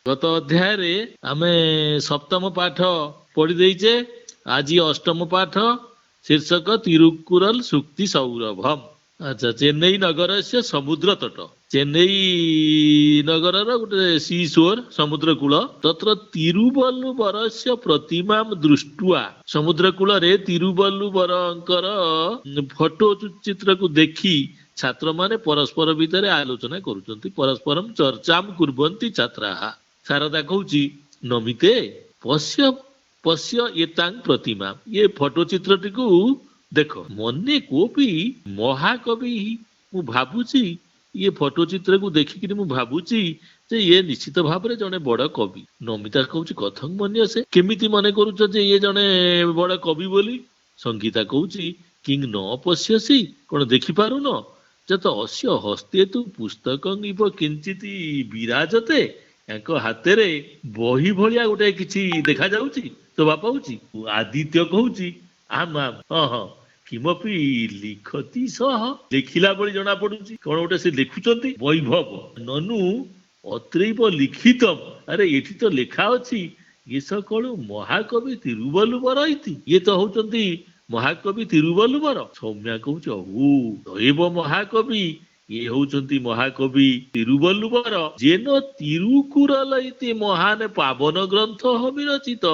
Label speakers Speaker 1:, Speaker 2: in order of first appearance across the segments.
Speaker 1: ଗତ ଅଧ୍ୟାୟରେ ଆମେ ସପ୍ତମ ପାଠ ପଢି ଦେଇଛେ। ଆଜି ଅଷ୍ଟମ ପାଠ, ଶୀର୍ଷକ ତିରୁକୁରଲ ସୁକ୍ତି ସୌରଭମ। ଆଚ୍ଛା, ଚେନ୍ନାଇ ନଗର ସେ ସମୁଦ୍ର ତଟ। ଚେନ୍ନାଇ ନଗରର ଗୋଟେ ସି ସୋର, ସମୁଦ୍ର କୂଳ। ତତ୍ର ତିରୁବଲ୍ଲୁବରସ୍ୟ ପ୍ରତିମାମ ଦୃଷ୍ଟ୍ୱା, ସମୁଦ୍ର କୂଳରେ ତିରୁବଲ୍ଲୁବରଙ୍କର ଫଟୋ ଚିତ୍ରକୁ ଦେଖି ଛାତ୍ରମାନେ ପରସ୍ପର ଭିତରେ ଆଲୋଚନା କରୁଛନ୍ତି। ପରସ୍ପରମ ଚର୍ଚ୍ଚାମ କୁର୍ବନ୍ତି ଛାତ୍ରାଃ। ଶାରଦା କହୁଛି, ନମିତେ ପଶ୍ୟ ପଶ୍ୟ ଏତାଂ ପ୍ରତିମା, ଏ ଫଟୋ ଚିତ୍ରଟିକୁ ଦେଖ। ମନେ କୋପି ମହାକବି, ମୁଁ ଭାବୁଛି, ଇଏ ଫଟୋ ଚିତ୍ରକୁ ଦେଖିକିରି ମୁଁ ଭାବୁଛି ଯେ ଇଏ ନିଶ୍ଚିତ ଭାବରେ ଜଣେ ବଡ କବି। ନମିତା କହୁଛି, କଥଂ ମନ୍ୟସେ, କେମିତି ମନେ କରୁଛ ଯେ ଇଏ ଜଣେ ବଡ କବି ବୋଲି? ସଙ୍ଗୀତା କହୁଛି, କିଂ ନ ପଶ୍ୟସି, କଣ ଦେଖିପାରୁନ? ଯତ ଅସ୍ୟ ହସ୍ତେ ତୁ ପୁସ୍ତକଂ ଇବ କିଞ୍ଚିତ ବିରାଜତେ, ୟାଙ୍କ ହାତରେ ବହି ଭଳିଆ ଗୋଟେ କିଛି ଦେଖାଯାଉଛି, ଶୋଭା ପାଉଛି। ଆଦିତ୍ୟ କହୁଛି, ଆମ୍ ଆମ୍, ହଁ ହଁ, କିମପି ଲିଖତି ସହ, ଲେଖିଲା ଭଳି ଜଣା ପଡୁଛି। କଣ ଗୋଟେ ସେ ଲେଖୁଛନ୍ତି। ବୈଭବ ନନୁ ଅତ୍ରୈବ ଲିଖିତମ୍, ଆରେ ଏଠି ତ ଲେଖା ଅଛି, ଇଏ ସକଳୁ ମହାକବି ତିରୁବଲ୍ଲୁବର ଇତି, ଇଏ ତ ହଉଛନ୍ତି ମହାକବି ତିରୁବଲ୍ଲୁବର। ସୌମ୍ୟା କହୁଛି, ଅହୁ ଦୈବ ମହାକବି, ଇଏ ହଉଛନ୍ତି ମହାକବି ତିରୁବଲ୍ଲୁବର। ଯେନ ତିରୁକୁରଲ ଇତି ମହାନ ପାବନ ଗ୍ରନ୍ଥ ବିରଚିତ,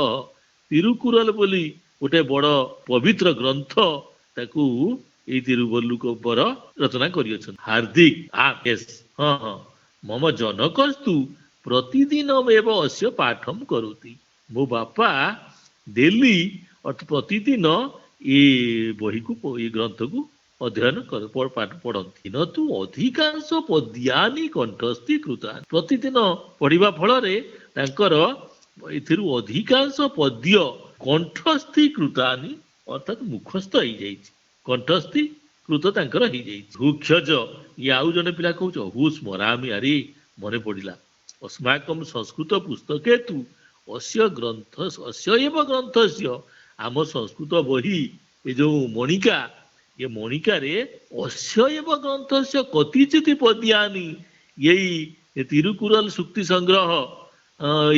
Speaker 1: ତିରୁକୁରଲ ବୋଲି ଗୋଟେ ବଡ ପବିତ୍ର ଗ୍ରନ୍ଥ, ତାକୁ ଏଇ ତିରୁବଲ୍ଲୁବର ରଚନା କରିଅଛନ୍ତି। ହାର୍ଦ୍ଦିକ, ହଁ ହଁ, ମମ ଜନକସ୍ତୁ ପ୍ରତିଦିନ ଏବ ଅସ୍ୟ ପାଠମ କରୁତି, ମୋ ବାପା ଡେଲି ପ୍ରତିଦିନ ଏ ବହିକୁ, ଏ ଗ୍ରନ୍ଥକୁ ଅଧ୍ୟୟନ ପାଠ ପଢନ୍ତି। ନତୁ ଅଧିକାଂଶ ପଦ୍ୟାନି କଣ୍ଠସ୍ଥି କୃତା, ପ୍ରତିଦିନ ପଢିବା ଫଳରେ ତାଙ୍କର ଏଥିରୁ ଅଧିକାଂଶ ପଦ୍ୟ କଣ୍ଠସ୍ଥି କୃତାନି, ଅର୍ଥାତ୍ ମୁଖସ୍ଥ ହେଇଯାଇଛି, କଣ୍ଠସ୍ଥି କୃତ ତାଙ୍କର ହେଇଯାଇଛି। ଭୂକ୍ଷଜ, ଇଏ ଆଉ ଜଣେ ପିଲା କହୁଛ, ହୁ ସ୍ମରାମି, ଆରେ ମନେ ପଡିଲା, ଅସ୍ମାକମ ସଂସ୍କୃତ ପୁସ୍ତକେ ତୁ ଅସ୍ୟ ଗ୍ରନ୍ଥ ଅସ୍ୟ ଏବ ଗ୍ରନ୍ଥସ୍ୟ, ଆମ ସଂସ୍କୃତ ବହି ଏ ଯୋଉ ମଣିକା, ଏ ମଣିକାରେ ଅସ୍ୟ ଏବ ଗ୍ରନ୍ଥସ୍ୟ କତିଚିତ ପଦ୍ୟାନି, ଏଇ ତିରୁକୁରଲ ସୁକ୍ତି ସଂଗ୍ରହ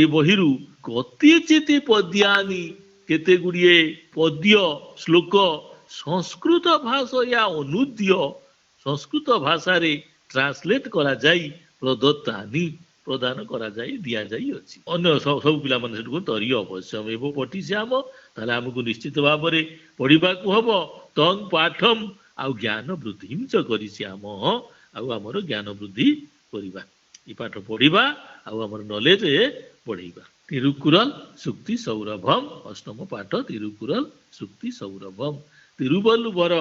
Speaker 1: ଏ ବହିରୁ କତିଚିତ ପଦ୍ୟାନି, କେତେ ଗୁଡିଏ ପଦ୍ୟ ଶ୍ଲୋକ ସଂସ୍କୃତ ଭାଷା ଅନୁଦ୍ୟ, ସଂସ୍କୃତ ଭାଷାରେ ଟ୍ରାନ୍ସଲେଟ କରାଯାଇ ପ୍ରଦତ୍ତାନି, ପ୍ରଦାନ କରାଯାଇ ଦିଆଯାଇଅଛି। ଅନ୍ୟ ସବୁ ପିଲାମାନେ ସେଠୁ ତରି ଅବଶ୍ୟମ ଏବ ପଠିଷ୍ୟାମ, ତାହେଲେ ଆମକୁ ନିଶ୍ଚିତ ଭାବରେ ପଢିବାକୁ ହବ। ତଂ ପାଠମ, ଆଉ ଜ୍ଞାନ ବୃଦ୍ଧି ଚ କରିଷ୍ୟାମ, ଆଉ ଆମର ଜ୍ଞାନ ବୃଦ୍ଧି କରିବା। ଏ ପାଠ ପଢିବା ଆଉ ଆମର ନଲେଜ ବଢେଇବା। ତିରୁକୁରଲ ସୁକ୍ତି ସୌରଭମ, ଅଷ୍ଟମ ପାଠ ତିରୁକୁରଲ ସୁକ୍ତି ସୌରଭମ। ତିରୁବଲ୍ଲୁବର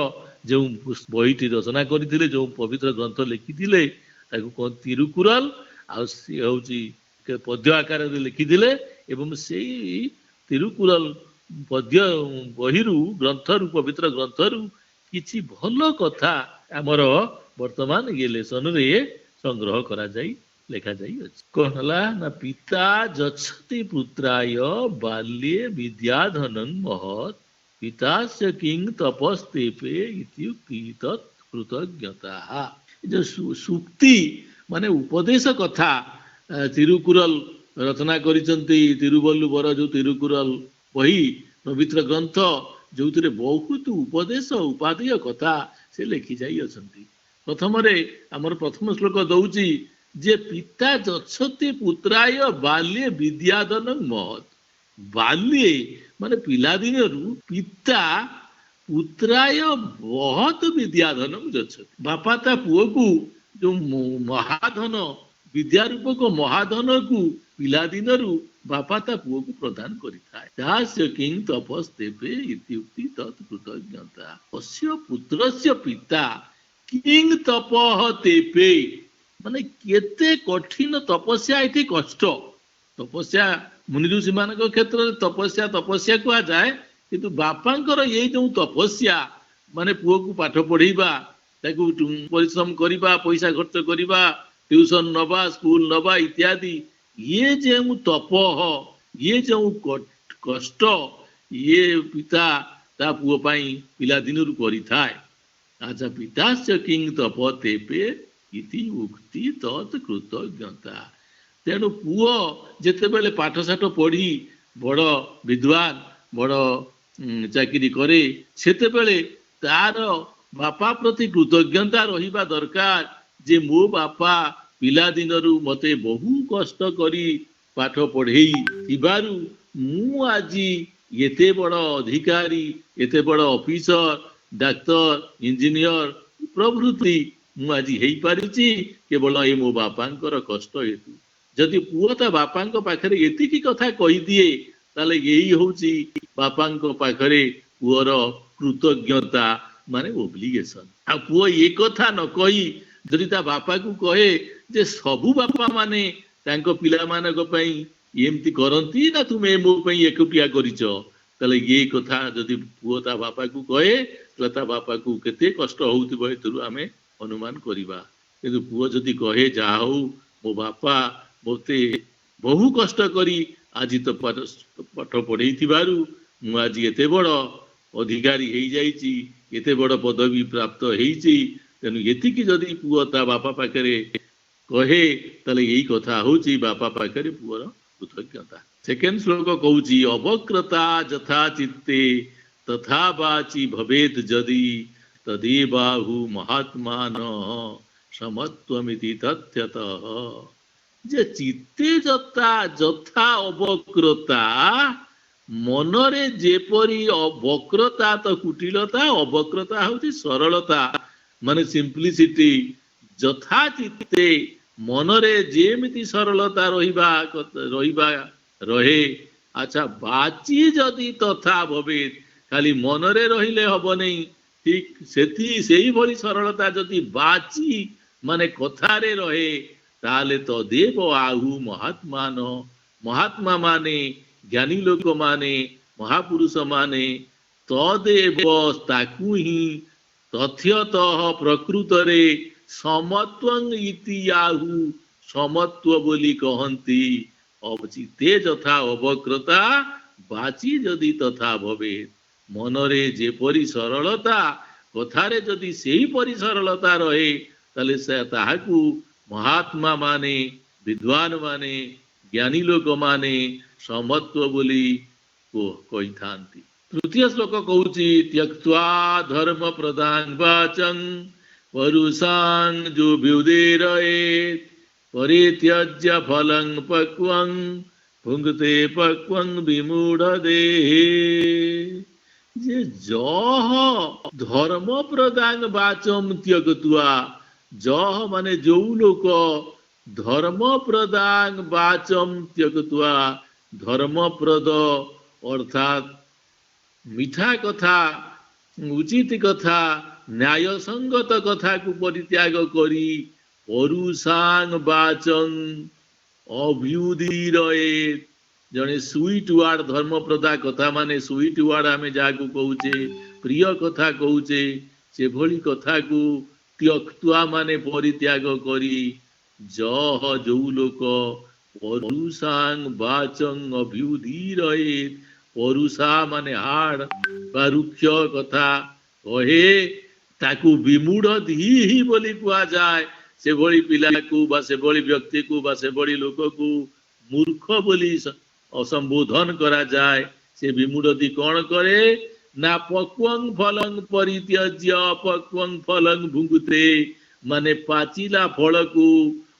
Speaker 1: ଯେଉଁ ବହିଟି ରଚନା କରିଥିଲେ, ଯେଉଁ ପବିତ୍ର ଗ୍ରନ୍ଥ ଲେଖିଥିଲେ, ତାକୁ କହନ୍ତି ତିରୁକୁରଲ। ଆଉ ସିଏ ହଉଛି ପଦ୍ୟ ଆକାରରେ ଲେଖିଥିଲେ, ଏବଂ ସେଇ ତିରୁକୁରଲ ପଦ୍ୟ ବହିରୁ, ଗ୍ରନ୍ଥରୁ, ପବିତ୍ର ଗ୍ରନ୍ଥରୁ କିଛି ଭଲ କଥା ଆମର ବର୍ତ୍ତମାନ ଇଏ ଲେସନରେ ସଂଗ୍ରହ କରାଯାଇ ଲେଖାଯାଇଅଛି। କଣ ହେଲା ନା, ପିତା ଯଚ୍ଛତି ପୁତ୍ରାୟ ବାଲ୍ୟେ ବିଦ୍ୟାଧନଂ ମହତ୍, ପିତାସ୍ୟ କିଂ ତପସ୍ତେପେ ଇତ୍ୟୁକ୍ତି ତତ୍ କୃତଜ୍ଞତା। ଏ ଯୋଉ ସୁକ୍ତି ମାନେ ଉପଦେଶ କଥା ତିରୁକୁରଲ ରଚନା କରିଛନ୍ତି। ତିରୁବଲ୍ଲୁବର ଯୋଉ ତିରୁକୁରଲ ବହି, ପବିତ୍ର ଗ୍ରନ୍ଥ, ଯୋଉଥିରେ ବହୁତ ଉପଦେଶ ଉପାଦେୟ କଥା ସେ ଲେଖି ଯାଇଅଛନ୍ତି। ପ୍ରଥମରେ ଆମର ପ୍ରଥମ ଶ୍ଲୋକ ଦଉଛି ଯେ, ପିତା ଯଚ୍ଛତି ପୁତ୍ରାୟ ବାଲ୍ୟେ ବିଦ୍ୟାଧନଂ ମହତ୍। ବାଲ୍ୟେ ମାନେ ପିଲାଦିନରୁ, ପିତା ପୁତ୍ରାୟ ମହତ୍ ବିଦ୍ୟାଧନଂ ଯଚ୍ଛତି, ବାପା ତା ପୁଅକୁ ଯୋଉ ମହାଧନ, ବିଦ୍ୟା ରୂପକ ମହାଧନକୁ ପିଲାଦିନରୁ ବାପା ତା ପୁଅକୁ ପ୍ରଦାନ କରିଥାଏ। ତାସ୍ୟ କିଂ ତପସ୍ତେପେ ଇତ୍ୟୁକ୍ତି ତତ୍ କୃତଜ୍ଞତା। ଅସ୍ୟ ପୁତ୍ରସ୍ୟ ପିତା କିଂ ତପଃ ତେପେ, ମାନେ କେତେ କଠିନ ତପସ୍ୟା, ଏଠି କଷ୍ଟ। ତପସ୍ୟା ମୁନି ଋଷି ମାନଙ୍କ କ୍ଷେତ୍ରରେ ତପସ୍ୟା ତପସ୍ୟା କୁହାଯାଏ, କିନ୍ତୁ ବାପାଙ୍କର ଏଇ ଯୋଉ ତପସ୍ୟା, ମାନେ ପୁଅକୁ ପାଠ ପଢେଇବା, ତାକୁ ପରିଶ୍ରମ କରିବା, ପଇସା ଖର୍ଚ୍ଚ କରିବା, ଟ୍ୟୁସନ ନବା, ସ୍କୁଲ ନବା ଇତ୍ୟାଦି, ଇଏ ଯେଉଁ ତପଃ, ଇଏ ଯେଉଁ କଷ୍ଟ, ଇଏ ପିତା ତା ପୁଅ ପାଇଁ ପିଲାଦିନରୁ କରିଥାଏ। ଆଚ୍ଛା, ପିତାସ୍ୟ କିଂ ତପ ତେପେ ଇତି ଉକ୍ତି ତତ୍ କୃତଜ୍ଞତା। ତେଣୁ ପୁଅ ଯେତେବେଳେ ପାଠଶାଠ ପଢି ବଡ଼ ବିଦ୍ୱାନ ବଡ଼ ଚାକିରି କରେ ସେତେବେଳେ ତାର ବାପା ପ୍ରତି କୃତଜ୍ଞତା ରହିବା ଦରକାର ଯେ ମୋ ବାପା ପିଲାଦିନରୁ ମତେ ବହୁ କଷ୍ଟ କରି ପାଠ ପଢେଇ ଥିବାରୁ ମୁଁ ଆଜି ଏତେ ବଡ଼ ଅଧିକାରୀ ଏତେ ବଡ଼ ଅଫିସର ଡାକ୍ତର ଇଞ୍ଜିନିୟର ପ୍ରଭୃତି ମୁଁ ଆଜି ହେଇପାରିଛି କେବଳ ଏ ମୋ ବାପାଙ୍କର କଷ୍ଟ ହେତୁ। ଯଦି ପୁଅ ତା ବାପାଙ୍କ ପାଖରେ ଏତିକି କଥା କହିଦିଏ ତାହେଲେ ଏଇ ହଉଛି ବାପାଙ୍କ ପାଖରେ ପୁଅର କୃତଜ୍ଞତା ମାନେ ଓବ୍ଲିଗେସନ। ଆଉ ପୁଅ ଏ କଥା ନ କହି ଯଦି ତା ବାପାକୁ କହେ ଯେ ସବୁ ବାପା ମାନେ ତାଙ୍କ ପିଲାମାନଙ୍କ ପାଇଁ ଏମିତି କରନ୍ତି ନା ତୁମେ ମୋ ପାଇଁ ଏକୁଟିଆ କରିଛ, ତାହେଲେ ଏ କଥା ଯଦି ପୁଅ ତା ବାପାକୁ କହେ ତାହେଲେ ତା ବାପାକୁ କେତେ କଷ୍ଟ ହଉଥିବ ଏଥିରୁ ଆମେ ଅନୁମାନ କରିବା। କିନ୍ତୁ ପୁଅ ଯଦି କହେ ଯାହା ହଉ ମୋ ବାପା ମୋତେ ବହୁ କଷ୍ଟ କରି ଆଜି ତ ପାଠ ପଢେଇଥିବାରୁ ମୁଁ ଆଜି ଏତେ ବଡ଼ ଅଧିକାରୀ ହେଇଯାଇଛି ଏତେ ବଡ଼ ପଦବୀ ପ୍ରାପ୍ତ ହେଇଛି, ତେଣୁ ଏତିକି ଯଦି ପୁଅ ତା ବାପା ପାଖରେ କହେ ତାହେଲେ ଏଇ କଥା ହଉଛି ବାପା ପାଖରେ ପୁଅର କୃତଜ୍ଞତା। ସେକେଣ୍ଡ ଶ୍ଲୋକ କହୁଛି ଅବକ୍ରତା ଯଥା ଚିତ୍ତେ ତଥା ବାଚି ଭବେତ୍ ଯଦି ତଦେବାହୁ ମହାତ୍ମାନ ସମତ୍ୱମିତି ତଥ୍ୟତଃ। ଯେ ଚିତ୍ତେ ଯଥା ଅବକ୍ରତା ମନରେ ଯେପରି ବକ୍ରତା ତ କୁଟିଳତା ଅବକ୍ରତା ହଉଛି ସରଳତା ମାନେ ସିମ୍ପଲିସିଟି। ଯଥା ଚିତ୍ତେ ମନରେ ଯେମିତି ସରଳତା ରହେ। ଆଚ୍ଛା ବାଚି ଯଦି ତଥା ଭବେ ଖାଲି ମନରେ ରହିଲେ ହବ ନାହିଁ, ଠିକ ସେଇଭଳି ସରଳତା ଯଦି ବାଚି ମାନେ କଥାରେ ରହେ ତାହେଲେ ତଦେବ ଆହୁ ମହାତ୍ମାନ ମହାତ୍ମା ମାନେ ଜ୍ଞାନୀ ଲୋକମାନେ ମହାପୁରୁଷ ମାନେ ତଦେବ ତାକୁ ହିଁ ତଥ୍ୟତଃ ପ୍ରକୃତରେ ସମତ୍ୱଂ ଇତି ଆହୁ ସମତ୍ୱ ବୋଲି କହନ୍ତି। ଚିତ୍ତେ ଯଥା ଅବକ୍ରତା ବାଚି ଯଦି ତଥା ଭବେ ମନରେ ଯେପରି ସରଳତା କଥାରେ ଯଦି ସେହିପରି ସରଳତା ରହେ ତାହେଲେ ସେ ତାହାକୁ ମହାତ୍ମା ମାନେ ବିଦ୍ୱାନ ମାନେ ଜ୍ଞାନୀ ଲୋକମାନେ ସମତ୍ୱ ବୋଲି କହିଥାନ୍ତି। ତୃତୀୟ ଶ୍ଲୋକ କହୁଛି ତ୍ୟକ୍ତ୍ୱା ଧର୍ମ ପ୍ରଦାନ ବାଚଂ ପରୁଷାଂ ଯୁଭ୍ୟୁଦେରୟେତ୍ ପରିତ୍ୟଜ୍ୟ ଫଲଂ ପକ୍ୱଂ ଭୁଙ୍କ୍ତେ ପକ୍ୱଂ ବିମୂଢ଼ ଦେହେ। ଯେ ଯହ ଧର୍ମ ପ୍ରଦାନ ବାଚಂ ତ୍ୟକ୍ତ୍ୱା ଯହ ମାନେ ଯୋଉ ଲୋକ ଧର୍ମ ପ୍ରଦାନ ବାଚମ ତ୍ୟକ୍ତ୍ୱା ଧର୍ମପ୍ରଦ ଅର୍ଥାତ୍ ମିଠା କଥା ଉଚିତ କଥା ନ୍ୟାୟସଙ୍ଗତ କଥାକୁ ପରିତ୍ୟାଗ କରି ପରୁଷାଂ ବାଚଂ ଅଭ୍ୟୁଦୀରୟେତ୍ ଜଣେ ସୁଇଟ ୱାର୍ଡ ଧର୍ମପ୍ରଦା କଥା ମାନେ ସୁଇଟ ୱାର୍ଡ ଆମେ ଯାହାକୁ କହୁଛେ ପ୍ରିୟ କଥା କହୁଛେ ସେଭଳି କଥାକୁ ତ୍ୟକ୍ତ୍ୱା ମାନେ ପରିତ୍ୟାଗ କରି ଯହ ଯୋଉ ଲୋକ ପରୁଷାଂ ବାଚଂ ଅଭ୍ୟୁଦୀରୟେତ୍ ପରୁଷା ମାନେ ହାର୍ଡ ବା ରୁକ୍ଷ କଥା କହେ ତାକୁ ବିମୂଢ଼ ଦିହି ବୋଲି କୁହାଯାଏ। ସେଭଳି ପିଲାକୁ ବା ସେଭଳି ବ୍ୟକ୍ତିକୁ ବା ସେଭଳି ଲୋକକୁ ମୂର୍ଖ ବୋଲି ଅସମ୍ବୋଧନ କରାଯାଏ। ସେ ବିମୂଢ଼ କଣ କରେ ନା ପକ୍ୱଂ ଫଲଂ ପରିତ୍ୟଜ୍ୟ ଅପକ୍ୱଂ ଫଲଂ ଭୁଙ୍କ୍ତେ ମାନେ ପାଚିଲା ଫଳକୁ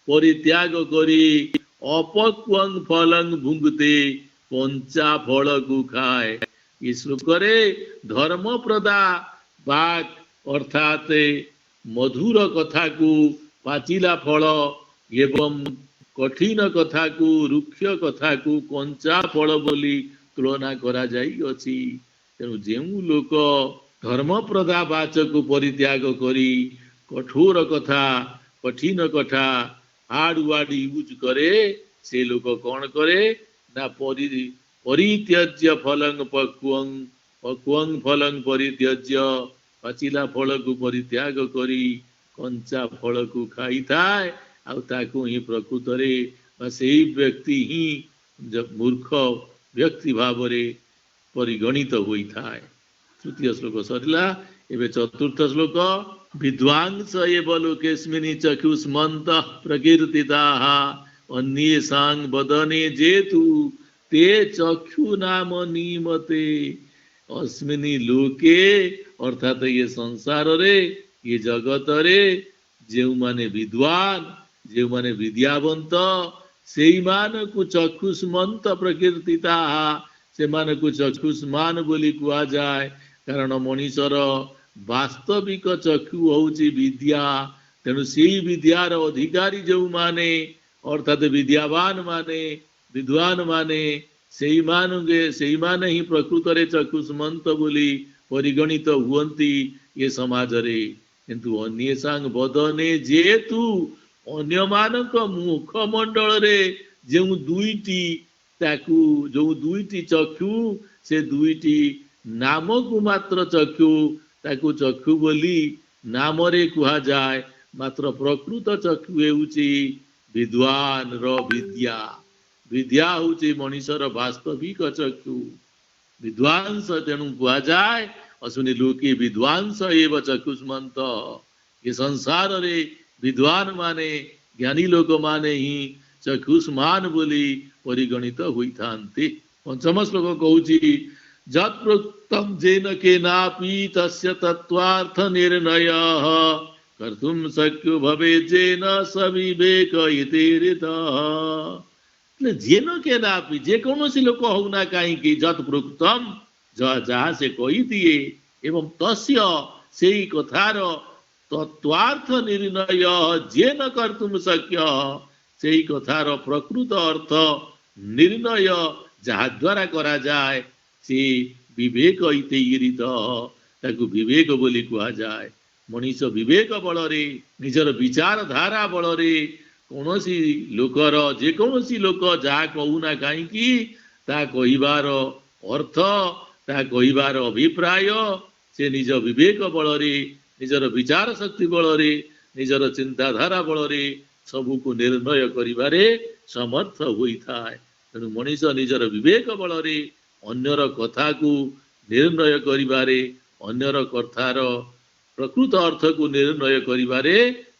Speaker 1: ପରିତ୍ୟାଗ କରି ଅପକ୍ୱଂ ଫଲଂ ଭୁଙ୍କ୍ତେ କଞ୍ଚା ଫଳକୁ ଖାଏ। ଏ ଶ୍ଲୋକରେ ଧର୍ମପ୍ରଦା ବାକ୍ ଅର୍ଥାତ୍ ମଧୁର କଥାକୁ ପାଚିଲା ଫଳ ଏବଂ କଠିନ କଥାକୁ ରୁକ୍ଷ କଥାକୁ କଞ୍ଚା ଫଳ ବୋଲି ତୁଳନା କରାଯାଇଅଛି। ତେଣୁ ଯେଉଁ ଲୋକ ଧର୍ମପ୍ରଦା ବାଚକୁ ପରିତ୍ୟାଗ କରି କଠୋର କଥା କଠିନ କଥା ହାର୍ଡ ୱାର୍ଡ ୟୁଜ କରେ ସେ ଲୋକ କଣ କରେ ନା ପରିତ୍ୟଜ୍ୟ ଫଲଂ ପକ୍ୱଂ ପକ୍ୱଂ ଫଲଂ ପରିତ୍ୟଜ୍ୟ ପାଚିଲା ଫଳକୁ ପରିତ୍ୟାଗ କରି କଞ୍ଚା ଫଳକୁ ଖାଇଥାଏ। ଆଉ ତାକୁ ହିଁ ପ୍ରକୃତରେ ବା ସେଇ ବ୍ୟକ୍ତି ହିଁ ମୂର୍ଖ ବ୍ୟକ୍ତି ଭାବରେ ପରିଗଣିତ ହୋଇଥାଏ। ତୃତୀୟ ଶ୍ଲୋକ ସରିଲା। ଏବେ ଚତୁର୍ଥ ଶ୍ଲୋକ ବିଦ୍ୱାଂସ ଏବ ଲୋକେସ୍ମିନ୍ ଚକ୍ଷୁଷ୍ମନ୍ତଃ ପ୍ରକୀର୍ତ୍ତିତାଃ अन्येषां वदने जेतु ते चक्षु नाम निमते अस्मिनि लोके अर्थात ये संसार रे ये जगत रे जो माने विद्वान जो माने विद्यावंत सेई मान को चक्षुष्मंत प्रकीर्तिता से मान को चक्षुष्मान बोली कुआ जाए कारण मनीषर वास्तविक चक्षु होउची विद्या तेणु सेई विद्यार अधिकारी जो माने अर्थात विद्यावान माने विद्वान माने सेई माने ही प्रकृत रे चक्षुष्मंत बोली परिगणित हुअंती ये समाज रे किंतु अन्येषां वदने जेतु अन्य मानक मुख मंडल रे जो दुईटी ताकू जो दुईटी चक्षु से दुईटी नाम को मात्र चक्षु ताकू चक्षु बोली नाम रे कुहा जाए मात्र प्रकृत चक्षु हेउची विद्वान रो विद्या विद्या होउची मनीषर वास्तविक चक्षु विद्वांस तेणु कुहा जाए असुनि लोके विद्वांस एव चक्षुष्मंत ये संसार रे विद्वान माने ज्ञानी लोक माने ही चक्षुष्मान बोली परिगणित होइथान्ते। पंचम श्लोक कहूची जत् प्रोक्तम जेन केनापि तस्य तत्त्वार्थ निर्णयः कर्तुम शक्यो भवेत् जेन सविवेक इतिरितः जेन केनापि जे कौनसी लोक होना कहीं जत् प्रोक्तम जहाँ से कही दिए एवं तस्य सेई कथार तत्वार्थ निर्णय जे न कर्तुम शक्य सेई कथार प्रकृत अर्थ निर्णय जहा द्वारा करा जाए से विवेक इतिरित ताकू विवेक बोली कुहा जाए मनीष विवेक बल रे निजर विचार धारा बल रे कौनसी लोकर जे कौनसी लोक जहा कहूना कहीं ता कहिबार अर्थ ता कहिबार अभिप्राय से निज विवेक बल रे निजर विचार शक्ति बल रे निजर चिंताधारा बल रे सबू को निर्णय करिबारे समर्थ होई थाए तेणु मनीष निजर विवेक बल रे अन्यर कथा को निर्णय करिबारे अन्यर कथार प्रकृत अर्थ को निर्णय करिबारे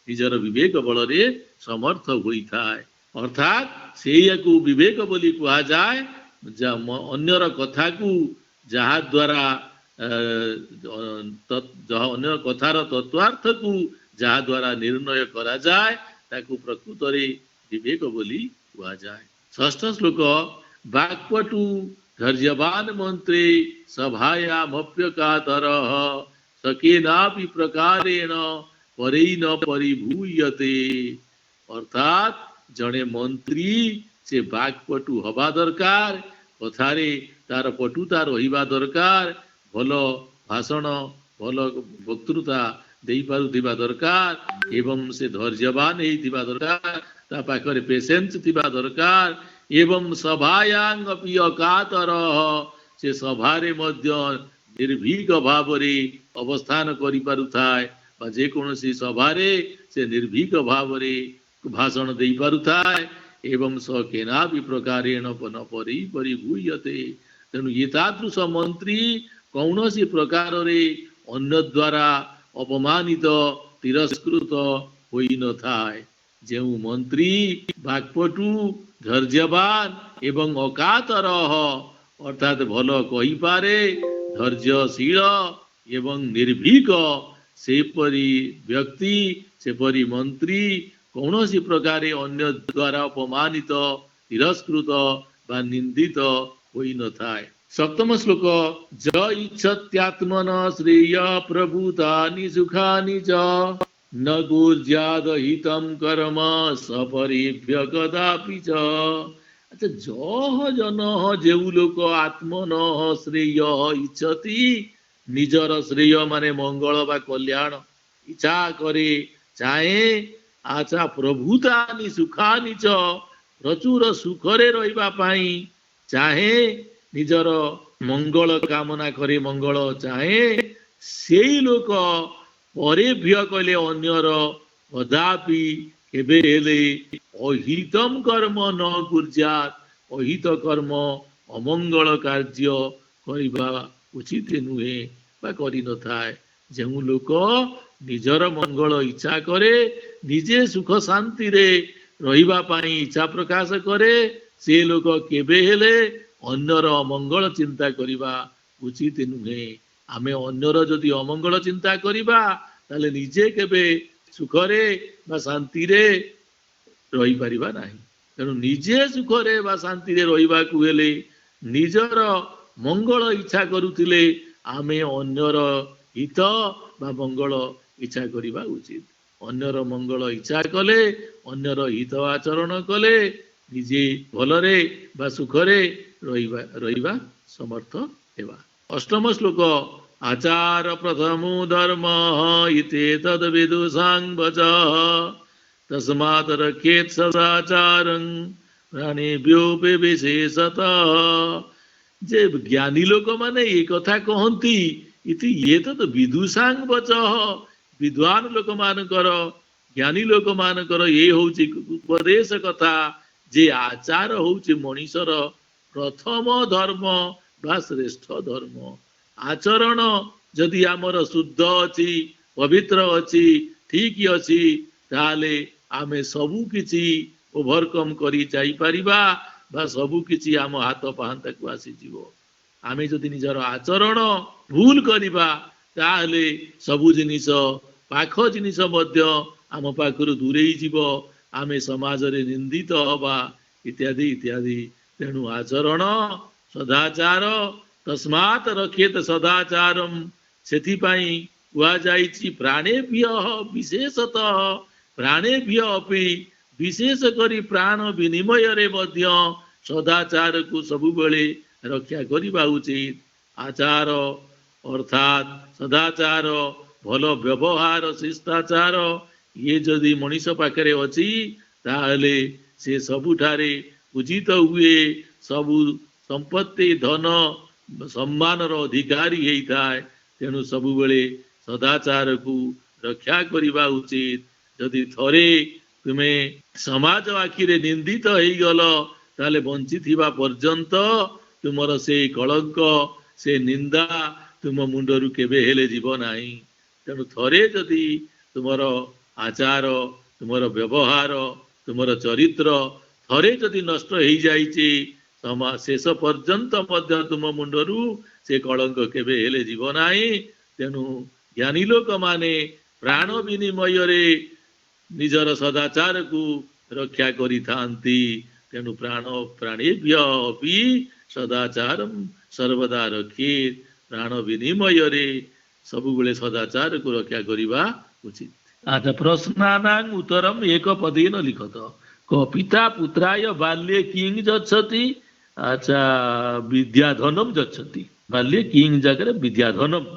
Speaker 1: निजर विवेक बल रे समर्थ होई थाए अर्थात सेया को विवेक बोली कुहा जाए अन्यर कथा को जहा द्वारा अन्य कथार तत्वार्थ को जहा द्वारा निर्णय करा जाए ताकू प्रकृत रे विवेक बोली कुहा जाए। षष्ठ श्लोक वाक्पटु धैर्यवान मंत्री सभायामप्यकातरः सकेनापि प्रकारेण परेण परिभूयते अर्थात जड़े मंत्री से वाक्पटु हवा दरकार कथारे तार पटुता रहिबा दरकार भल भाषण भल वक्तृता देई पारुथिबा दरकार एवं से धैर्यवान हेइथिबा दरकार ता पाखरे पेशेंस थिबा दरकार एवं सभायांग अपि अकातरः से सभारे मध्य निर्भीक भाव रे अवस्थान करि पारुथाय बा जे कोनोसी सभारे से निर्भीक भाव रे भाषण देई पारुथाय एवं स केनापि प्रकारेण न परिभूयते तेणु एतादृश मंत्री कौनसी प्रकार रे अन्य द्वारा अपमानित तिरस्कृत होई न थाए जेउ मंत्री वाक्पटु धैर्यवान एवं अकातरः अर्थात भल कही पारे धैर्यशील एवं निर्भीक सेपरी व्यक्ति सेपरी मंत्री कौनसी प्रकार अन्य द्वारा अपमानित तिरस्कृत बा निंदित होई न थाए। सप्तम श्लोक ज इच्छत्यात्मन श्रेय प्रभूतानि सुखानि च न गुर्ज्याद हितं कर्म सपरेभ्य कदापि च। अच्छा जह जन जेउ लोक आत्मन श्रेय इच्छति निजर श्रेय माने मंगल बा कल्याण इच्छा करे चाहे आचा प्रभूतानि सुखानि च प्रचुर सुखरे रहिबा पाई चाहे निजर मंगल कामना करे मंगल चाहे सेई लोक परेभ्य कहले अन्यर कदापि केबे हेले अहितम कर्म न कुर्यात् अहित कर्म अमंगल कार्य करिबा उचित नुहे बा करि न थाए जेउ लोक निजर मंगल इच्छा करे निजे सुख शांति रे ରହିବା ପାଇଁ ଇଚ୍ଛା ପ୍ରକାଶ କରେ ସେ ଲୋକ କେବେ ହେଲେ ଅନ୍ୟର ଅମଙ୍ଗଳ ଚିନ୍ତା କରିବା ଉଚିତ ନୁହେଁ। ଆମେ ଅନ୍ୟର ଯଦି ଅମଙ୍ଗଳ ଚିନ୍ତା କରିବା ତାହେଲେ ନିଜେ କେବେ ସୁଖରେ ବା ଶାନ୍ତିରେ ରହିପାରିବା ନାହିଁ। ତେଣୁ ନିଜେ ସୁଖରେ ବା ଶାନ୍ତିରେ ରହିବାକୁ ହେଲେ ନିଜର ମଙ୍ଗଳ ଇଚ୍ଛା କରୁଥିଲେ ଆମେ ଅନ୍ୟର ହିତ ବା ମଙ୍ଗଳ ଇଚ୍ଛା କରିବା ଉଚିତ। ଅନ୍ୟର ମଙ୍ଗଳ ଇଚ୍ଛା କଲେ ଅନ୍ୟର ହିତ ଆଚରଣ କଲେ ନିଜେ ଭଲରେ ବା ସୁଖରେ ରହିବା ସମର୍ଥ ହେବା। ଅଷ୍ଟମ ଶ୍ଲୋକ ଆଚାର ପ୍ରଥମो ଧର୍ମ ଇତେ ତଦ ବିଦୁଷାଂ ବଚଃ ତସ୍ମାତ୍ ରକ୍ଷେତ୍ ସଦାଚାରଂ ପ୍ରାଣେଭ୍ୟୋପି ବିଶେଷତଃ। ଯେ ଜ୍ଞାନୀ ଲୋକମାନେ ଏ କଥା କହନ୍ତି ଇତି ଏତଦ୍ ବିଦୁଷାଂ ବଚଃ, ବିଦ୍ୱାନ ଲୋକମାନଙ୍କର ଜ୍ଞାନୀ ଲୋକମାନଙ୍କର ଏ ହଉଛି ଉପଦେଶ କଥା ଯେ ଆଚାର ହଉଛି ମଣିଷର ପ୍ରଥମ ଧର୍ମ ବା ଶ୍ରେଷ୍ଠ ଧର୍ମ। ଆଚରଣ ଯଦି ଆମର ଶୁଦ୍ଧ ଅଛି ପବିତ୍ର ଅଛି ଠିକ ଅଛି ତାହେଲେ ଆମେ ସବୁ କିଛି ଓଭରକମ୍ କରି ଯାଇପାରିବା ବା ସବୁ କିଛି ଆମ ହାତ ପାହାନ୍ତାକୁ ଆସିଯିବ। ଆମେ ଯଦି ନିଜର ଆଚରଣ ଭୁଲ କରିବା ତାହେଲେ ସବୁ ଜିନିଷ ପାଖ ଜିନିଷ ମଧ୍ୟ ଆମ ପାଖରୁ ଦୂରେଇ ଯିବ, ଆମେ ସମାଜରେ ନିନ୍ଦିତ ହବା ଇତ୍ୟାଦି ଇତ୍ୟାଦି। ତେଣୁ ଆଚରଣ ସଦାଚାର ତସ୍ମାତ୍ ରକ୍ଷେତ୍ ସଦାଚାରମ୍, ସେଥିପାଇଁ କୁହାଯାଇଛି ପ୍ରାଣେଭ୍ୟଃ ବିଶେଷତଃ, ପ୍ରାଣେଭ୍ୟଃ ଅପି, ବିଶେଷ କରି ପ୍ରାଣ ବିନିମୟରେ ମଧ୍ୟ ସଦାଚାରକୁ ସବୁବେଳେ ରକ୍ଷା କରିବା ଉଚିତ। ଆଚାର ଅର୍ଥାତ୍ ସଦାଚାର, ଭଲ ବ୍ୟବହାର, ଶିଷ୍ଟାଚାର ଇଏ ଯଦି ମଣିଷ ପାଖରେ ଅଛି ତାହେଲେ ସେ ସବୁଠାରେ ପୂଜିତ ହୁଏ, ସବୁ ସମ୍ପତ୍ତି ଧନ ସମ୍ମାନର ଅଧିକାରୀ ହେଇଥାଏ। ତେଣୁ ସବୁବେଳେ ସଦାଚାରକୁ ରକ୍ଷା କରିବା ଉଚିତ। ଯଦି ଥରେ ତୁମେ ସମାଜ ଆଖିରେ ନିନ୍ଦିତ ହେଇଗଲ ତାହେଲେ ବଞ୍ଚିଥିବା ପର୍ଯ୍ୟନ୍ତ ତୁମର ସେଇ କଳଙ୍କ ସେ ନିନ୍ଦା ତୁମ ମୁଣ୍ଡରୁ କେବେ ହେଲେ ଯିବ ନାହିଁ। ତେଣୁ ଥରେ ଯଦି ତୁମର ଆଚାର, ତୁମର ବ୍ୟବହାର, ତୁମର ଚରିତ୍ର ଥରେ ଯଦି ନଷ୍ଟ ହେଇଯାଇଛି ଶେଷ ପର୍ଯ୍ୟନ୍ତ ମଧ୍ୟ ତୁମ ମୁଣ୍ଡରୁ ସେ କଳଙ୍କ କେବେ ହେଲେ ଯିବ ନାହିଁ। ତେଣୁ ଜ୍ଞାନୀ ଲୋକମାନେ ପ୍ରାଣ ବିନିମୟରେ ନିଜର ସଦାଚାରକୁ ରକ୍ଷା କରିଥାନ୍ତି। ତେଣୁ ପ୍ରାଣେଭ୍ୟଃ ଅପି ସଦାଚାରମ୍ ସର୍ବଦା ରକ୍ଷେତ୍, ପ୍ରାଣ ବିନିମୟରେ ସବୁବେଳେ ସଦାଚାରକୁ ରକ୍ଷା କରିବା ଉଚିତ। ଆଚ୍ଛା, ପ୍ରଶ୍ନାନାଂ ଉତ୍ତରମ୍ ଏକ ପଦେନ ଲିଖତ। ପିତା ପୁତ୍ରାୟ ବାଲ୍ये କିଂ ଯଚ୍ଛତି? ଆଚ୍ଛା, ବିଦ୍ୟାଧନମ୍ ଯଚ୍ଛତି। ବାଲ୍ये କିଂ ଜାଗାରେ ବିଦ୍ୟାଧନମ୍।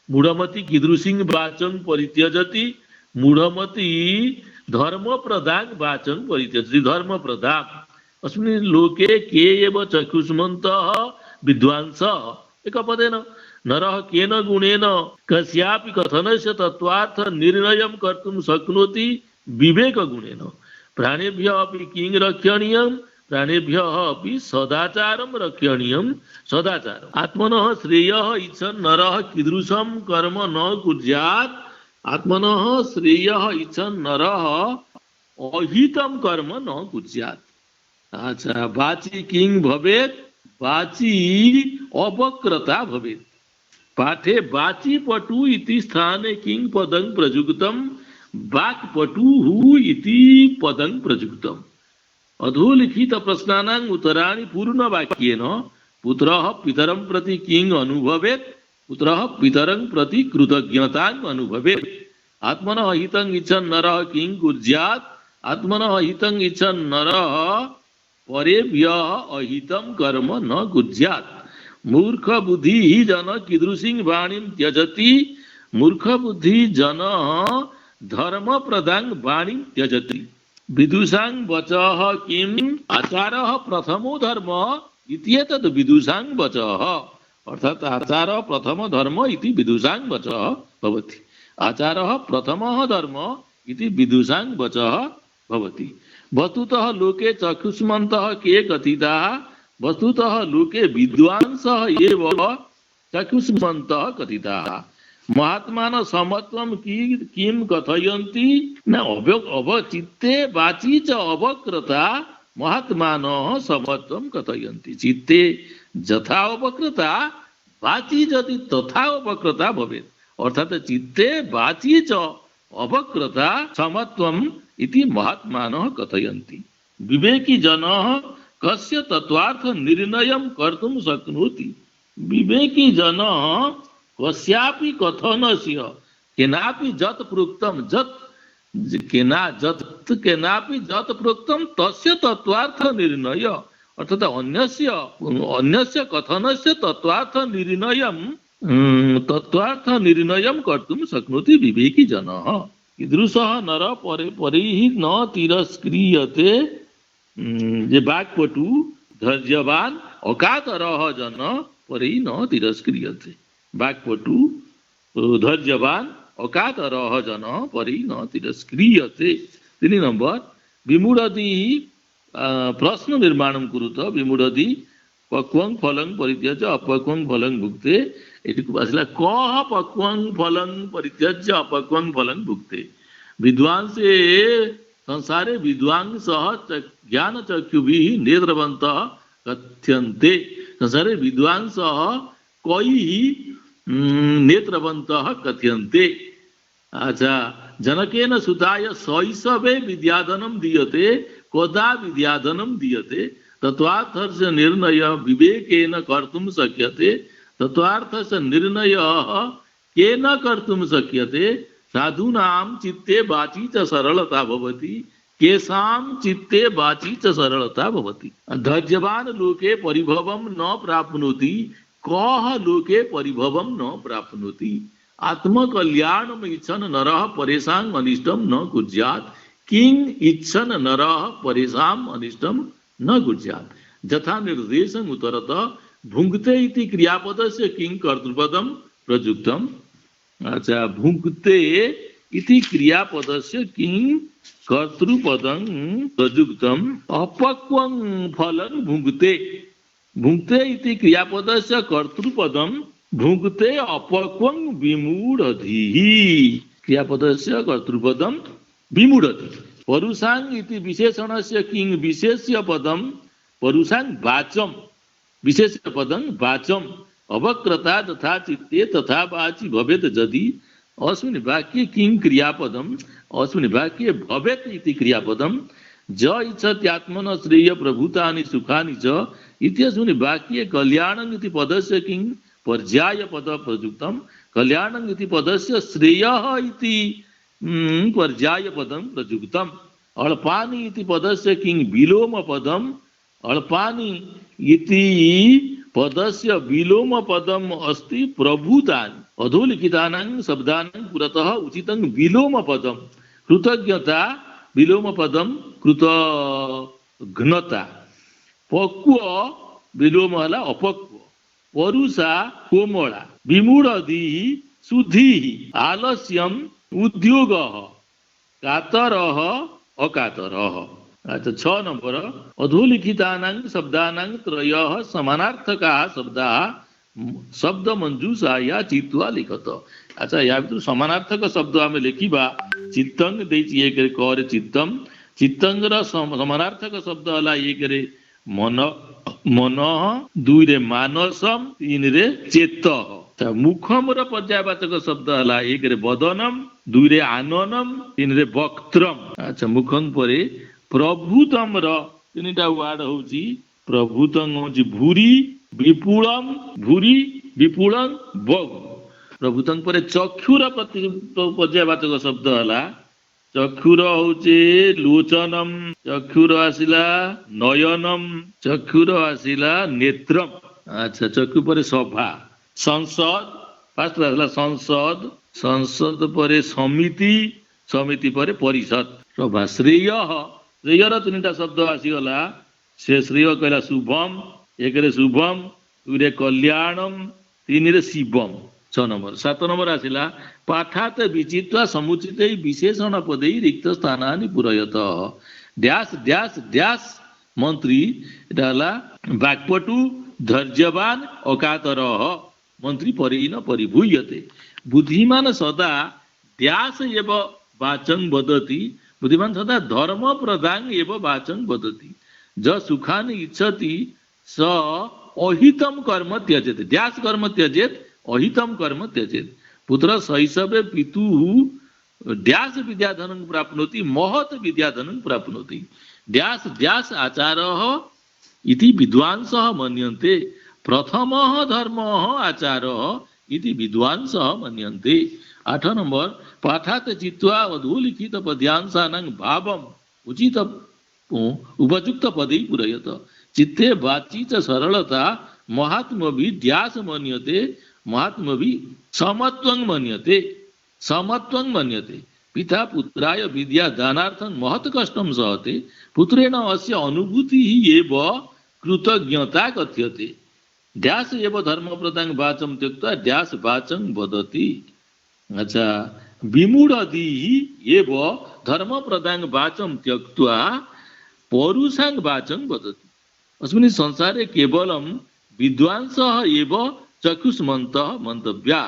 Speaker 1: ମୂଢ଼ମତି କୀଦୃଶୀଂ ବାଚଂ ପରିତ୍ୟଜତି? ମୂଢ଼ମତି ଧର୍ମ ପ୍ରଦାନ ବାଚଂ ପରିତ୍ୟଜତି। ଧର୍ମ ପ୍ରଦାନ अस्मिन् लोके के एव चक्षुष्मन्तः विद्वांसः एक पदेन। नरः केन गुणेन कस्यापि कथनस्य तत्त्वार्थ निर्णयं कर्तुं शक्नोति विवेक गुणेन। प्राणेभ्यः अपि किं रक्षणीयं? प्राणेभ्यः अपि सदाचारं रक्षणीयं। सदाचारम् आत्मनः श्रेयः इच्छन् नरः कीदृशं कर्म न कुर्यात्। आत्मनः श्रेयः इच्छन् नरः अहितं कर्म न कुर्यात्। अच्छा, वाची किं भवेत्? वाची अपक्रता भवेत्। पाठे वाची पटु इति स्थाने किं पदं प्रयुक्तं? वाक्पटुः इति पदं प्रयुक्तम्। अधोलिखित प्रश्नानां उत्तराणि पूर्णवाक्येन पुत्रः पितरं प्रति किं अनुभवेत्? पुत्रः पितरं प्रति कृतज्ञतां अनुभवेत्। आत्मनः हितं इच्छन् नरः किं कुर्यात्? आत्मनः हितं इच्छन् नरः परेभ्यः अहितं कर्म न कुर्यात्। मूर्ख बुद्धि जन कीदृशीं वाणीं त्यजति? मूर्ख बुद्धि जन धर्म प्रदान वाणीं त्यजति। विदुषां वचः किम्? आचारः प्रथमो धर्म इत्येतद् विदुषां वचः। अर्थात् आचार प्रथम धर्म इति विदुषां वचः भवति। आचारः प्रथमः धर्म इति विदुषां वचः भवति। वस्तुतः लोके चक्षुष्मन्तः के कथिताः? वस्तुतः लोके विद्वांसः एव चक्षुष्मन्तः कथिताः। महात्मान समत्वम किम कथयन्ति न अवचित्ते वाची च अवक्रता महात्मान समत्वम कथयन्ति। चित्ते यथा अवक्रता वाची यदि तथा अवक्रता भवेत्, अर्थात चित्ते वाची च अवक्रता समत्वम इति महात्मानः कथयन्ति। विवेकी जनः कस्य तत्वार्थ निर्णयं कर्तुं शक्नोति। विवेकी जनः कस्यापि कथनस्य केनापि जत प्रोक्तम केनापि जत प्रोक्तम तस्य तत्वार्थ निर्णय, अर्थात अन्यस्य कथनस्य तत्वार्थ निर्णयं कर्तुं शक्नोति विवेकी जनः। कीदृशः नर परैः न तिरस्क्रियते। जे वाक्पटु धैर्यवान अकातरः जन परैः न तिरस्क्रियते। वाक्पटु धैर्यवान अकातरः जन परैः न तिरस्क्रियते। 3 नंबर विमूढति प्रश्न निर्माणं कुरुत। विमूढति पक्वं फलं परित्यज्य अपक्वं फलं भुक्ते। एटी आसला कः पक्वं फलं परित्यज्य अपक्वं फलं भुक्ते। विद्वांसे संसारे विद्वांसः ज्ञान चक्षुभिः नेत्रवन्तः कथ्यन्ते। संसारे विद्वांसः कई नेत्रवन्तः कथ्यन्ते। अच्छा, जनकेन सुताय शैशवे विद्याधनं दीयते कदा विद्याधनं दीयते तत्वार्थस्य निर्णय विवेकेन कर्तुं शक्यते। तत्वार्थस्य निर्णयः केन कर्तुं शक्यते। साधूनां चित्ते वाची च सरलता भवति, केषां चित्ते वाची च सरलता भवति। धैर्यवान लोके परिभवं न प्राप्नोति, कः लोके परिभवं न प्राप्नोति। आत्मकल्याणम् इच्छन् नरः परेषाम् अनिष्टं न कुर्यात्, किं इच्छन् नरः परेषाम् अनिष्टं न कुर्यात्। यथा निर्देशम् उत्तरतः भुङ्क्ते इति क्रियापदस्य किं कर्तृपदं प्रयुक्तम्। अच्छा, भुङ्क्ते इति क्रियापदस्य किं कर्तृपदं प्रयुक्तम्। अपक्वं फलं भुङ्क्ते। भुङ्क्ते इति क्रियापदस्य कर्तृपदं भुङ्क्ते अपक्वं विमूढधिः। क्रियापदस्य कर्तृपदं विमूढति। परुषां इति विशेषणस्य किं विशेष्य पदं परुषां वाचं। विशेष्य पदं वाचं। अवक्रता तथा चित्ते तथा वाची भवेत् यदि अस्मिन् वाक्ये किं क्रियापदम् अस्मिन् वाक्ये भवेत् इति क्रियापदं ज इच्छत्यात्मनः श्रेय प्रभूतानि सुखानि च इत्यस्मिन् वाक्ये कल्याणम् इति पदस्य किं पर्याय पद प्रयुक्तम्। कल्याणम् इति पदस्य श्रेयः इति पर्याय पदं प्रयुक्तम्। अल्पानि इति पदस्य किं विलोम पदम्। अल्पानि इति पदस्य विलोम पदम् अस्ति प्रभूतानि। अधोलिखितानां शब्दानां पुरतः उचितं विलोम पदं। कृतज्ञता विलोम पदं कृतघ्नता। पक्व विलोम हला अपक्व। परुषा कोमला। विमूढधिः शुद्धिः। आलस्यम् उद्योगः। कातरः अकातरः। अच्छा, 6 नंबर अधोलिखितानां शब्दानां त्रयः समानार्थकाः शब्दाः शब्द मंजूषाया चित्वा लिखत। अच्छा, या भितर समानार्थक शब्द आम लिखा चित्तंग देछि एक करे चित्तम। चित्तंगर समानार्थक शब्द हला एक रे मन मन 2 रे मानसम 3 रे चेत। मुखम र पर्यायवाचक शब्द हला एक रे बदनम 2 रे आननम 3 रे वक्त्रम। अच्छा, मुखम परे प्रभूतम र 3टा वार्ड होची प्रभूतम होची भूरी विपुलम भूरी विपुलम बहु। प्रभूतम परे चक्षुर पर्यायवाचक शब्द हला चक्षुर होचे लोचनम। चक्षुर आसिला नयनम। चक्षुर आसिला नेत्रम। अच्छा, चक्षु परे सभा संसद। फास्ट आसिला संसद। संसद परे समिति। समिति परे परिषद। सभा श्रेय। श्रेयर 3टा शब्द आसीगला। से श्रेय कहला शुभम। एक रे शुभम 2 रे कल्याणम 3 रे शिवम। 6 नंबर 7 नंबर आसिला पाठात विचित्वा समुचित विशेषण पदै रिक्त स्थानानि पूरयत। डैश डैश डैश मंत्री एटा हला वाक्पटु धैर्यवान अकातरः मंत्री परिन परिभूयते। बुद्धिमान सदा ड्यास एव वाचं वदति बुद्धिमान सदा धर्म प्रदान एव वाचं वदति ज सुखानि इच्छति स अहितम कर्म त्यजेत ड्यास कर्म त्यजेत अहितम कर्म त्यजेत पुत्र शैशवे पितुः ड्यास विद्याधनं प्राप्नोति महत् विद्याधनं प्राप्नोति ड्यास ड्यास आचारः इति विद्वांसः मन्यन्ते प्रथमः धर्मः आचारः इति विद्वांसः मन्यन्ते 8 नंबर पाठात् चित्वा अधोलिखित पद्यांशानां भावम् उचित उपयुक्त पदे पूरयत चित्ते वाची च सरलता महात्मवि ड्यास मन्यते महात्मवि समत्वं मन्यते पिता पुत्राय विद्या दानार्थं महत् कष्टं सहते पुत्रेण अस्य अनुभूतिः एव कृतज्ञता कथ्यते ड्यास एव धर्म प्रदान वाचं त्यक्त्वा ड्यास वाचं वदति अच्छा विमूढधीः एव धर्म प्रदान वाचं त्यक्त्वा पौरुषां वाचं वदति अस्मिन् संसारे केवलं विद्वांसः एव चक्षुष्मन्तः मन्तव्या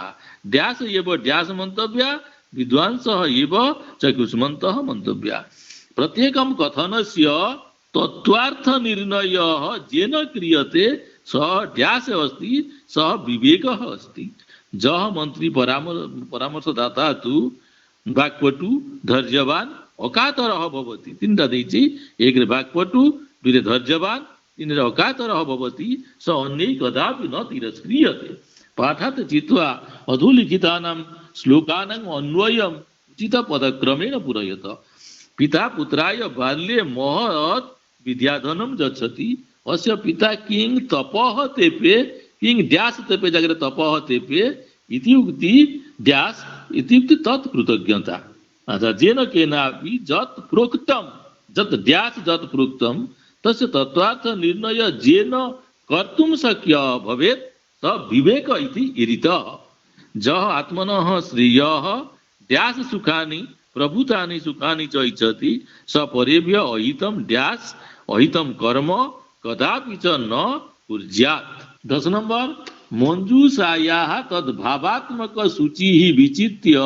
Speaker 1: ड्यास एव ड्यास मन्तव्या विद्वांसः एव चक्षुष्मन्तः मन्तव्या प्रत्येकं कथनस्य तत्त्वार्थ निर्णयः येन क्रियते सः ड्यास अस्ति सः विवेकः अस्ति जः मंत्री परामर्शदाता तु वाक्पटु धैर्यवान अकातरः भवति तीनटा देछि एक रे वाक्पटु दुई रे धैर्यवान तीन रे अकातरः भवति स अन्यै कदापि न तिरस्क्रियते पाठात् चित्वा अधोलिखितानां श्लोकानां अन्वयम् उचित पदक्रमेण पूरयत पिता पुत्राय बाल्ये महत् विद्याधनं यच्छति अस्य पिता किं तपः तेपे किं ड्यास तेपे जगरे तपः तेपे इति उक्ति ड्यास इति उक्ति तत् कृतज्ञता अच्छा जेन केनापि जत् प्रोक्तं जत् ड्यास जत् प्रोक्तं तस्य तत्त्वार्थ निर्णय जेन कर्तुं शक्य भवेत् स विवेक इति ईरितः जः आत्मनः श्रेयः ड्यास सुखानि प्रभूतानि सुखानि च इच्छति स परेभ्य अहितं ड्यास अहितं कर्म कदापि च न कुर्यात् 10 नंबर मंजूषायाः तद्भावात्मक सूचिः विचित्य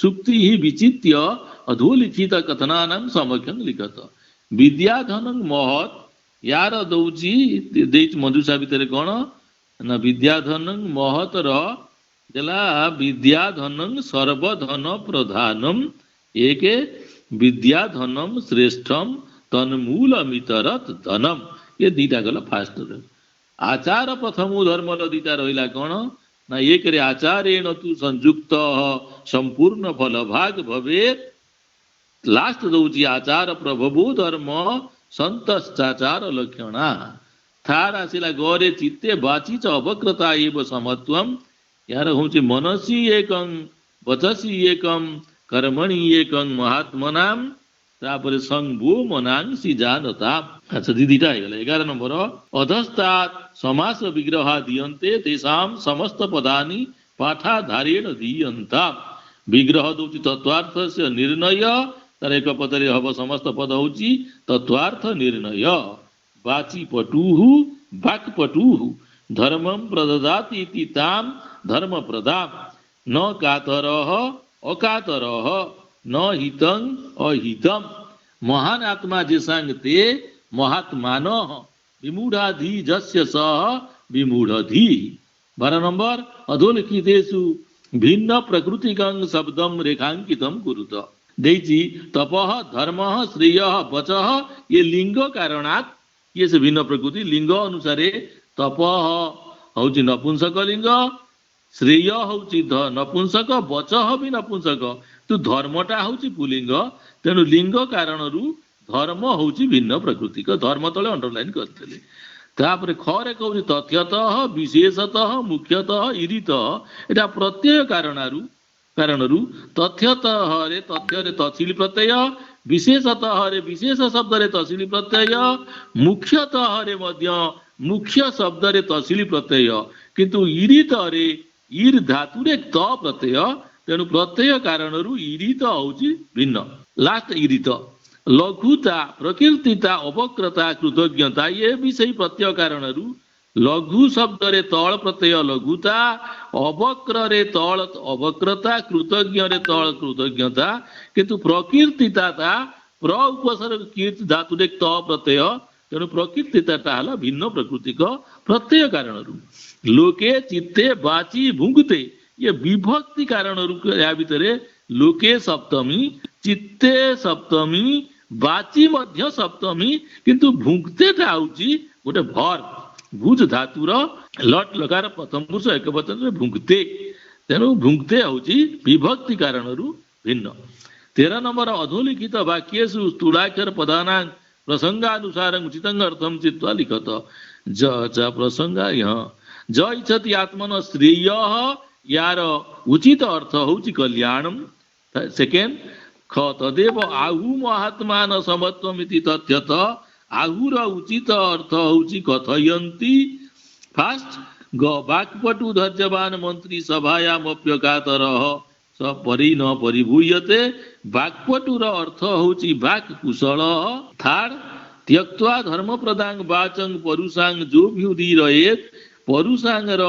Speaker 1: सुक्तिः विचित्य अधोलिखित कथनानां समक्षं लिखत विद्याधनं महत् यार दौची देच मंजूषा भितर कोण ना विद्याधनं महतर देला विद्याधनं सर्वधन प्रधानम एके विद्याधनं श्रेष्ठम तन्मूलमितरत धनम ये दीटा गला फास्ट आचार प्रथमो धर्म दीटा रहिला कोण ना एक रे आचारेण तु संयुक्त संपूर्ण फल भाग भवेत लास्ट दउची आचार प्रभवो धर्म संतश्चाचार लक्षणा थार आसिला गरे चित्ते वाची च अवक्रता एव समत्वम यार होची मनसी एकं वचसी एकं कर्मणि एकं महात्मनां तापर संभो मनांसी जानता अच्छा दीदीटा आइगला 11 नंबर अधस्तात् समास विग्रह दीयन्ते तेषां समस्त पदानि पाठाधारेण दीयन्ता विग्रह दोची तत्वार्थस्य निर्णय तार एक पदरे हब समस्त पद होची तत्वार्थ निर्णय वाची पटुः वाक्पटुः धर्मं प्रददाति इति तां धर्म प्रदां न कातरः अकातरः न हितं अहितं महान आत्मा जे सांगते महात्मानः विमूढ़ाधि जस्य सह विमूढ़धि 12 नंबर अधोलिखितेषु भिन्न प्रकृतिकं शब्दं रेखांकितं कुरुत देइछि तपः धर्मः श्रेयः वचः ये लिंग कारणात् ये से भिन्न प्रकृति लिंग अनुसारे तपः हौछि नपुंसक लिंग श्रेय हौछि नपुंसक वचः भी नपुंसक तो धर्मटा हौछि पुलिंग तेणु लिंग कारणरू धर्म हौछि भिन्न प्रकृतिक धर्म तले अंडरलाइन करथिले तापर खरे कहूछि तथ्यतः विशेषतः मुख्यतः इरितः एटा प्रत्यय कारणरू तथ्यतः रे तथ्य रे तहसील प्रत्यय विशेषतः रे विशेष शब्द रे तहसील प्रत्यय मुख्यतः रे मध्य मुख्य शब्द रे तहसील प्रत्यय किंतु इरित रे ईर धातु रे त प्रत्यय तेणु प्रत्यय कारणरू ईरित हौछि भिन्न लास्ट ईरित लघुता प्रकृतिता अवक्रता कृतज्ञता ये भी सही प्रत्यय कारणरू ଲଘୁ ଶବ୍ଦରେ ତଳ ପ୍ରତ୍ୟୟ ଲଘୁତା, ଅବକ୍ରରେ ତଳ ଅବକ୍ରତା, କୃତଜ୍ଞରେ ତଳ କୃତଜ୍ଞତା, କିନ୍ତୁ ପ୍ରକୀର୍ତ୍ତିତା ପ୍ର ଉପସର୍ଗ କୀର୍ତ୍ତି ଧାତୁରେ ତ ପ୍ରତ୍ୟୟ, ତେଣୁ ପ୍ରକୀର୍ତ୍ତିତାଟା ହେଲା ଭିନ୍ନ ପ୍ରାକୃତିକ ପ୍ରତ୍ୟୟ କାରଣରୁ। ଲୋକେ ଚିତ୍ତେ ବାଚି ଭୁଙ୍ଗୁତେ, ଇଏ ବିଭକ୍ତି କାରଣରୁ ଏହା ଭିତରେ ଲୋକେ ସପ୍ତମୀ, ଚିତ୍ତେ ସପ୍ତମୀ, ବାଚି ମଧ୍ୟ ସପ୍ତମୀ, କିନ୍ତୁ ଭୁଙ୍କ୍ତେଟା ହଉଛି ଗୋଟେ ଭର୍ବ, ଭୁଜ ଧାତୁର ଲଟ୍ ଲକାର ପ୍ରଥମ ପୁରୁଷ ଏକବଚନରେ ଭୁଙ୍କ୍ତେ, ତେଣୁ ଭୁଙ୍କ୍ତେ ହଉଛି ବିଭକ୍ତି କାରଣରୁ ଭିନ୍ନ। 13 ନମ୍ବର ଅଧୋଲିଖିତ ବାକ୍ୟେଷୁ ସ୍ଥୂଳାକ୍ଷର ପଦାନାଂ ପ୍ରସଙ୍ଗାନୁସାରଂ ଉଚିତଂ ଅର୍ଥଂ ଚିତ୍ତ୍ୱା ଲିଖତ। ଜ ପ୍ରସଙ୍ଗା ଜ ଇଚ୍ଛତି ଆତ୍ମନ ଶ୍ରେୟ, ୟାର ଉଚିତ ଅର୍ଥ ହଉଛି କଲ୍ୟାଣମ। ସେକେଣ୍ଡ ଖ ତଦେବ ଆହୁ ମହାତ୍ମାନ ସମତ୍ୱମିତି ତଥ୍ୟତ, ଆହୁର ଉଚିତ ଅର୍ଥ ହଉଛି କଥୟନ୍ତି। ଫାଷ୍ଟ ଗ ବାକ୍ପଟୁ ଧୈର୍ଯ୍ୟବାନ ମନ୍ତ୍ରୀ ସଭାୟାମପ୍ୟକାତରଃ ସ ପରି ନ ପରିଭୂୟତେ, ବାକ୍ପଟୁର ଅର୍ଥ ହଉଛି ବାକ୍ କୁଶଳ। ଥାର୍ଡ ତ୍ୟକ୍ତ୍ୱା ଧର୍ମପ୍ରଦାଂ ବାଚଂ ପରୁଷାଂ ଯୋଭିଉଦି ରହେତ୍, ପରୁଷାଂର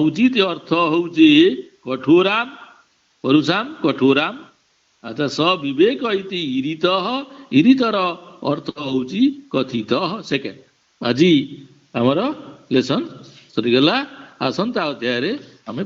Speaker 1: ଉଚିତ ଅର୍ଥ ହଉଛି କଠୋରାମ, ପରୁଷାମ କଠୋରାମ। ଆଚ୍ଛା ସ ବିବେକ ଇତି ଇରିତଃ, ଇରିତର ଅର୍ଥ ହଉଛି କଥିତ। ସେକେଣ୍ଡ ଆଜି ଆମର ଲେସନ ସରିଗଲା। ଆସନ୍ତା ଅଧ୍ୟାୟରେ ଆମେ